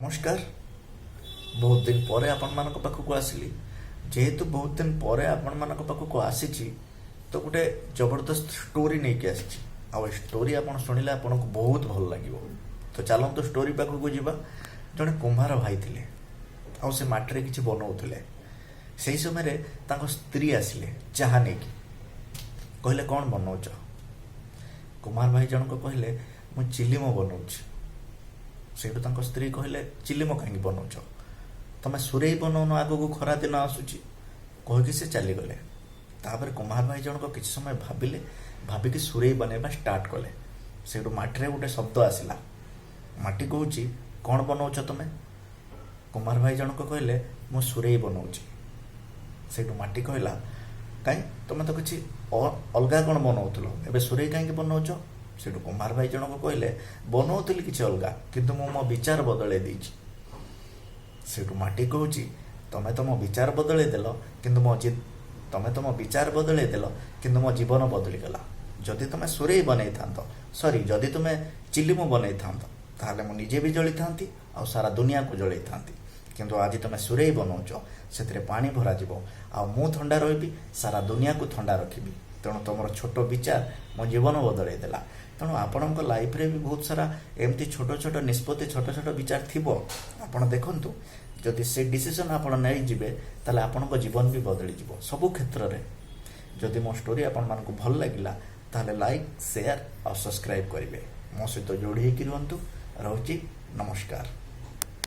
नमस्कार। बहुत दिन पर आपण मान पाखक आसिली जेहेतु बहुत दिन पर आपण मान पाखक आसी तो गोटे जबरदस्त स्टोरी नहीं के आसी स्टोरी आपण शुणिले आपन को बहुत भल लगे। तो चलते स्टोरी पाखक जावा। जड़े कुम्हार भाई थे से माटी किसी बनाऊे से ही समय स्त्री आसिले चाह नहीं कहले कौन बनाऊच। कुम्हार भाई जनक कहले मु चिलीम बनाऊँ। सेठू स्त्री कहले चिलीम कहीं बनाऊच तमें सुरे बनाऊन आगक खरा दिन आसूची कहीकि से चलीगले। तापर कुम्हार भाई जनक किसी समय भाविले भाविकी सुरे बनवा स्टार्ट कले। सेठू माटी गोटे शब्द आसला माटी कहूँ कौन बनाऊच तुम्हें। कुम्हार भाई जनक कहले मु सुरे बनाऊँ। सेठू माटी कहला कहीं तुम तो किसी अलगा कौन बनाऊल एवं सुरे कहीं बनाऊच। सेठू कुम्हार भाई जनक कहले बनाऊली किसी अलगा किंतु मु मो विचार बदल देछि। सेठू माटी कहूँ तमें तो मो विचार बदल देल किंतु तमें तो मो विचार बदल देल किंतु मो जीवन बदली गला। जदि तुम्हें सुरे बनई था सॉरी जदि तुम्हें चिलीम बनई था ताहले मु निजे भी जली था आ सारा दुनिया को जलई था किंतु आज तुम्हें सुरे बनाऊच से पानी भरा जीवो आ मु थंडा रही सारा दुनिया को थंडा रखी। तेणु तुम छोट विचार मो जीवन बदल देला। तेणु आपण लाइफ रे भी बहुत सारा एमती छोट छोट निष्पत्ति छोट छोट विचार थिबो आपण देखंतु। जदि से डिसीजन आपण नहीं जिबे ताले आपण जीवन भी बदली जीवो सबु क्षेत्र रे। जदि मो स्टोरी आपण मानकु भल लागिला ताले लाइक शेयर और सब्सक्राइब करिवे। मो सहित जोड़ी होकि रुहंतु। रहुची नमस्कार।